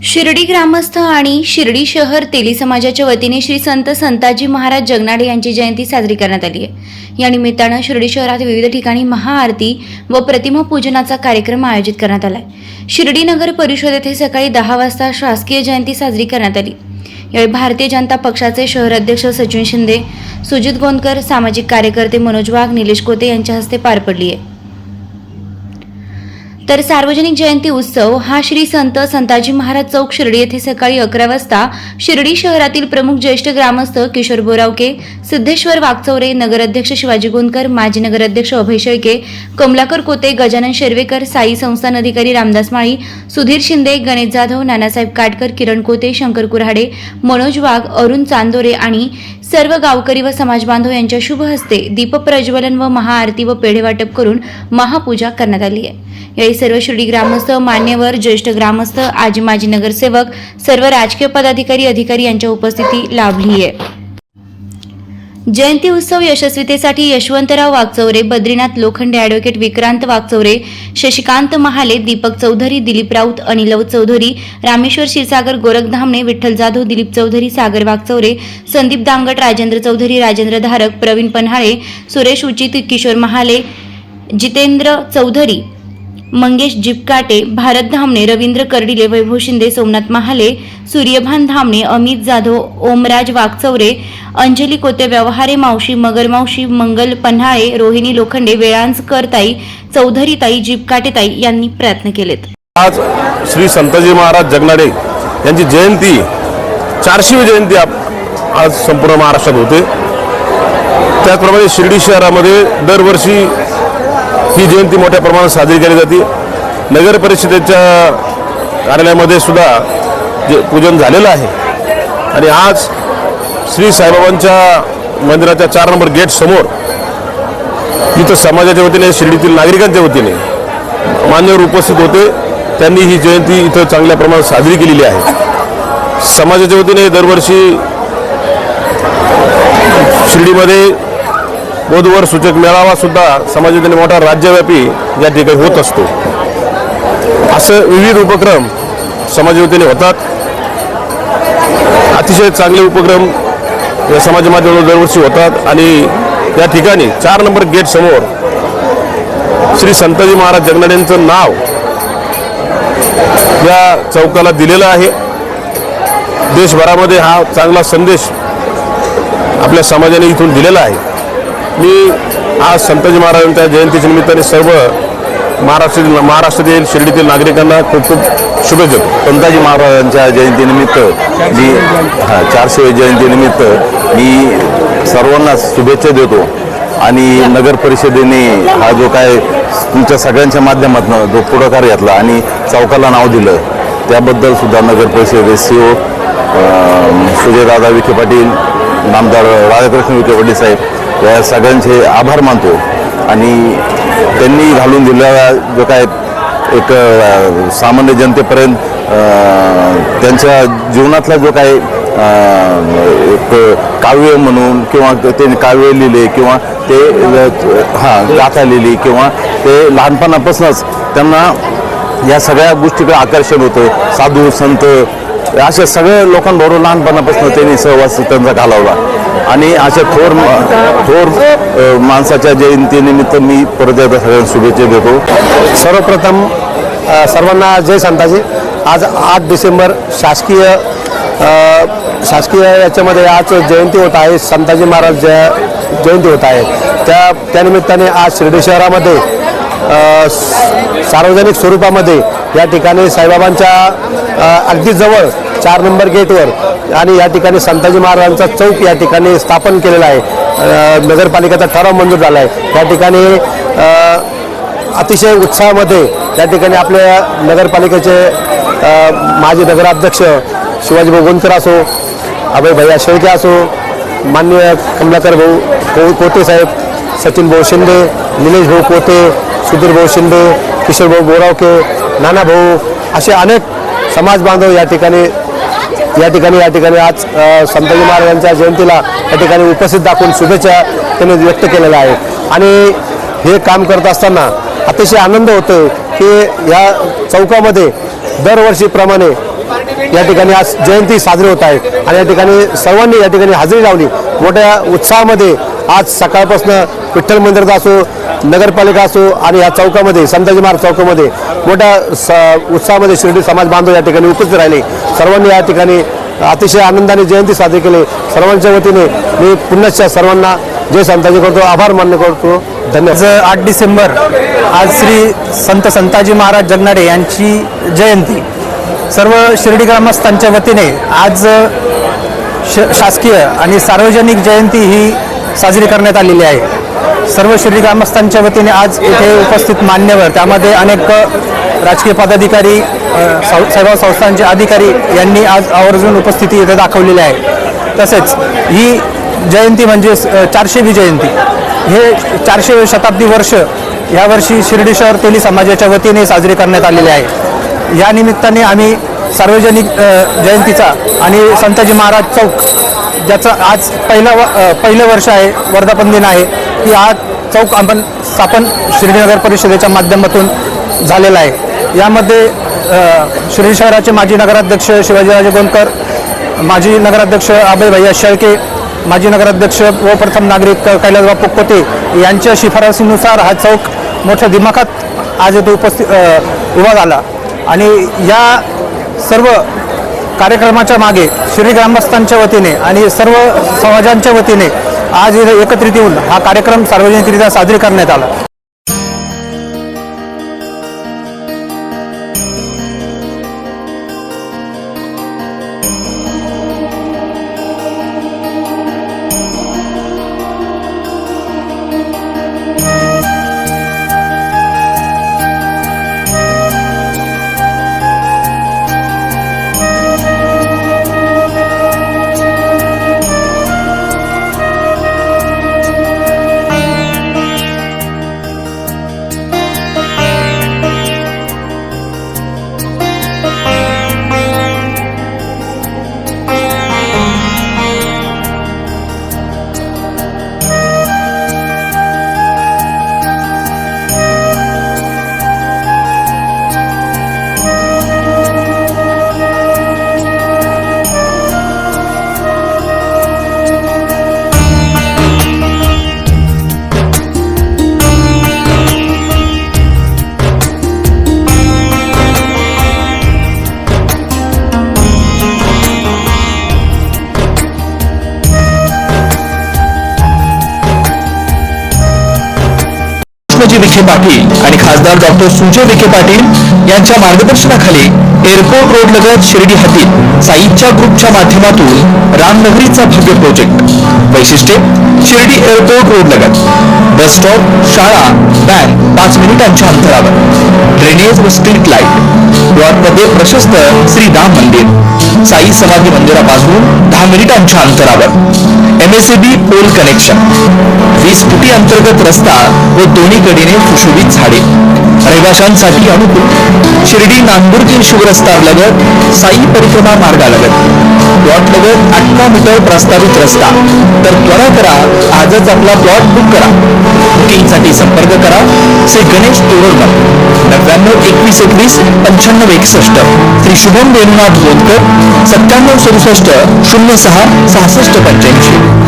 शिर्डी ग्रामस्थ आणि शिर्डी शहर तेली समाजाच्या वतीने श्री संत संताजी महाराज जगनाडे यांची जयंती साजरी करण्यात आली आहे। या निमित्तानं शिर्डी शहरात विविध ठिकाणी महाआरती व प्रतिमा पूजनाचा कार्यक्रम आयोजित करण्यात आला आहे। शिर्डी नगर परिषद येथे सकाळी 10 वाजता शासकीय जयंती साजरी करण्यात आली। यावेळी भारतीय जनता पक्षाचे शहर अध्यक्ष सचिन शिंदे, सुजित गोंदकर, सामाजिक कार्यकर्ते मनोज वाघ, निलेश कोते यांच्या हस्ते पार पडली आहे। तर सार्वजनिक जयंती उत्सव हा श्री संत संताजी महाराज चौक शिर्डी येथे सकाळी 11 वाजता शिर्डी शहरातील प्रमुख ज्येष्ठ ग्रामस्थ किशोर बोरावके, सिद्धेश्वर वागचौरे, नगराध्यक्ष शिवाजी गोंदकर, माजी नगराध्यक्ष अभय शेळके, कमलाकर कोते, गजानन शेरवेकर, साई संस्थान अधिकारी रामदास माळी, सुधीर शिंदे, गणेश जाधव, नानासाहेब काटकर, किरण कोते, शंकर कुऱ्हाडे, मनोज वाघ, अरुण चांदोरे आणि सर्व गावकरी व समाज बांधव यांच्या शुभ हस्ते दीप प्रज्वलन व महाआरती व पेढे वाटप करून महापूजा करण्यात आली आहे। यावेळी सर्व शिर्डी ग्रामस्थ, मान्यवर, ज्येष्ठ ग्रामस्थ, आजी माजी नगरसेवक, सर्व राजकीय पदाधिकारी अधिकारी यांच्या उपस्थिती लाभली आहे। जयंती उत्सव यशस्वीतेसाठी यशवंतराव वागचौरे, बद्रीनाथ लोखंडे, ॲडव्होकेट विक्रांत वागचौरे, शशिकांत महाले, दीपक चौधरी, दिलीप राऊत, अनिलव चौधरी, रामेश्वर क्षीरसागर, गोरख धामणे, विठ्ठल जाधव, दिलीप चौधरी, सागर वागचौरे, संदीप दांगट, राजेंद्र चौधरी, राजेंद्र धारक, प्रवीण पन्हाळे, सुरेश उचित, किशोर महाले, जितेंद्र चौधरी, मंगेश जिपकाटे, भारत धामणे, रवींद्र कर्डिले, वैभव शिंदे, सोमनाथ महाले, सूर्यभान धामणे, अमित जाधव, ओमराज वागचौरे, अंजली कोते, व्यवहारे मावशी, मगर मावशी, मंगल पन्हाळे, रोहिणी लोखंडे, वेळांजकर ताई, चौधरी ताई, जिपकाटे ताई यांनी प्रयत्न केलेत। आज श्री संताजी महाराज जगनाडे यांची जयंती 400वी जयंती आज संपूर्ण महाराष्ट्रात होते। त्याचप्रमाणे शिर्डी शहरामध्ये दरवर्षी ही जयंती मोठ्या प्रमाणात साजरी केली जाते। नगर परिषदेच्या कार्यालयामध्ये सुद्धा जे पूजन झालेलं आहे आणि आज श्री साईबाबांच्या मंदिराच्या 4 नंबर गेट समोर इथं समाजाच्या वतीने, शिर्डीतील नागरिकांच्या वतीने मान्यवर उपस्थित होते। त्यांनी ही जयंती इथं चांगल्या प्रमाणात साजरी केलेली आहे। समाजाच्या वतीने दरवर्षी शिर्डीमध्ये वधूवर सूचक मेळावा सुद्धा समाजाने मोठा राज्यव्यापी या ठिकाणी होत असतो। असं विविध उपक्रम समाजवतीने होतात। अतिशय चांगले उपक्रम या समाज माध्यमातून दरवर्षी होतात आणि या ठिकाणी 4 नंबर गेट समोर श्री संताजी महाराज जगनाडेंचं नाव या चौकाला दिलेलं आहे। देशभरामध्ये हा चांगला संदेश आपल्या समाजाने इथून दिलेला आहे। मी आज संताजी महाराजांच्या जयंतीच्या निमित्ताने सर्व महाराष्ट्रातील शिर्डीतील नागरिकांना खूप खूप शुभेच्छा देतो। संताजी महाराजांच्या जयंतीनिमित्त मी 400वी जयंतीनिमित्त मी सर्वांना शुभेच्छा देतो आणि नगर परिषदेने हा जो काय तुमच्या सगळ्यांच्या माध्यमातून जो पुढाकार घेतला आणि चौकाला नाव दिलं त्याबद्दल सुद्धा नगर परिषदेचे CEO सुजयदादा विखे पाटील, नामदार राधाकृष्ण विखे पाटील साहेब या सगळ्यांचे आभार मानतो आणि त्यांनी घालून दिलेला जो काय एक सामान्य जनतेपर्यंत त्यांच्या जीवनातला जो काय एक काव्य म्हणून किंवा त्यांनी काव्य लिहिले किंवा ते गाथा लिहिली किंवा ते लहानपणापासूनच त्यांना या सगळ्या गोष्टीकडे आकर्षण होतं। साधू संत अशा सगळ्या लोकांबरोबर लहानपणापासून त्यांनी सहवास त्यांचा घालवला आणि अशा थोर माणसाच्या जयंतीनिमित्त मी परत एकदा सगळ्यांना शुभेच्छा देतो। सर्वप्रथम सर्वांना जय संताजी। आज 8 डिसेंबर शासकीय याच्यामध्ये आज जयंती होत आहे, संताजी महाराज जयंती होत आहे। त्यानिमित्ताने आज शिर्डी शहरामध्ये सार्वजनिक स्वरूपामध्ये या ठिकाणी साईबाबांच्या अगदी जवळ 4 नंबर गेटवर आणि या ठिकाणी संताजी महाराजांचा चौक या ठिकाणी स्थापन केलेला आहे। नगरपालिकेचा ठराव मंजूर झाला आहे। या ठिकाणी अतिशय उत्साहामध्ये या ठिकाणी आपल्या नगरपालिकेचे माजी नगराध्यक्ष शिवाजी भाऊ गोंदकर असो, अभय भैया शेळके असो, माननीय कमलाकर भाऊ कोते साहेब, सचिन भाऊ शिंदे, निलेश भाऊ कोते, सुधीर भाऊ शिंदे, किशोर भाऊ बोरावके, नाना भाऊ असे अनेक समाज बांधव या ठिकाणी आज संताजी महाराजांच्या जयंतीला या ठिकाणी उपस्थित दाखवून शुभेच्छा त्यांनी व्यक्त केलेल्या आहे। आणि हे काम करत असताना अतिशय आनंद होतो की या चौकामध्ये दरवर्षीप्रमाणे या ठिकाणी आज जयंती साजरी होत आहे आणि या ठिकाणी सर्वांनी या ठिकाणी हजेरी लावली. मोठ्या उत्साहामध्ये आज सकाळपासून विठ्ठल मंदिरात असो, नगरपालिका असो आणि या चौकामध्ये संताजी महाराज चौकामध्ये मोठ्या उत्साहामध्ये शिर्डी समाज बांधव या ठिकाणी उपस्थित राहिले. सर्वांनी या ठिकाणी अतिशय आनंदाने जयंती साजरी केली. सर्वांच्या वतीने मी पुनश्च सर्वांना जय संताजी करतो, आभार मान्य करतो. धन्यवाद. 8 डिसेंबर आज श्री संत संताजी महाराज जगनाडे यांची जयंती सर्व शिर्डी ग्रामस्थांच्या वतीने आज शासकीय आणि सार्वजनिक जयंती ही साजरी करण्यात आलेली आहे. सर्व शिर्डी ग्रामस्थांच्या वतीने आज इथे उपस्थित मान्यवर, त्यामध्ये अनेक राजकीय पदाधिकारी, सेवा संस्थांचे अधिकारी यांनी आज आवर्जून उपस्थिती इथे दाखवलेली आहे. तसेच ही जयंती म्हणजे 400वी जयंती, हे 400 शताब्दी वर्ष यावर्षी शिर्डी शहर तेली समाजाच्या वतीने साजरी करण्यात आलेले आहे. या निमित्ताने आम्ही सार्वजनिक जयंतीचा आणि संताजी महाराज चौक ज्याचं आज पहिलं वर्ष आहे, वर्धापन दिन आहे, की हा चौक आपण स्थापन शिर्डी नगर परिषदेच्या माध्यमातून झालेला आहे. यामध्ये शिर्डी शहराचे माजी नगराध्यक्ष शिवाजीराजे गोंदकर, माजी नगराध्यक्ष अभय भैया शेळके, माजी नगराध्यक्ष व प्रथम नागरिक कैलासबापू कोते यांच्या शिफारसीनुसार हा चौक मोठ्या दिमाखात आज इथे उभा झाला. आणि या सर्व कार्यक्रमाच्या मागे शिर्डी ग्रामस्थांच्या वतीने आणि सर्व समाजांच्या वतीने आज इथे एकत्रित येऊन हा कार्यक्रम सार्वजनिकरित्या साजरी करण्यात आला. कृष्णजी विखे पाटील आणि खासदार डॉक्टर सुजय विखे पाटील यांच्या मार्गदर्शनाखाली एअरपोर्ट रोड लगत शिर्डी हद्दीत साईच्या ग्रुपच्या माध्यमातून रामनगरीचा भव्य प्रोजेक्ट. वैशिष्ट्ये: शिर्डी एअरपोर्ट रोड लगत बस स्टॉप, शाळा, बँक 5 मिनिटांच्या अंतरावर, ड्रेनेज व स्ट्रीट लाईट, प्लॉटमध्ये प्रशस्त श्री राम मंदिर, साई समाधी मंदिरापासून 10 मिनिटांच्या अंतरावर, MSAB पोल कनेक्शन, 20 फुटी अंतर्गत रस्ता व दोन्ही कडेने सुशोभित झाडे, रहिवाशांसाठी अनुकूल. शिर्डी नांदुर्गी शिवरस्ता लगत साई परिक्रमा मार्गालगत प्लॉट लगत 18 मीटर प्रस्तावित रस्ता. तर त्वरा करा, आजच आपला प्लॉट बुक करा. बुकिंगसाठी संपर्क करा श्री गणेश तोरडकर 99 21 21 95 61, श्री शुभम वेणुनाथ गोंदकर 97 67 06 66 85.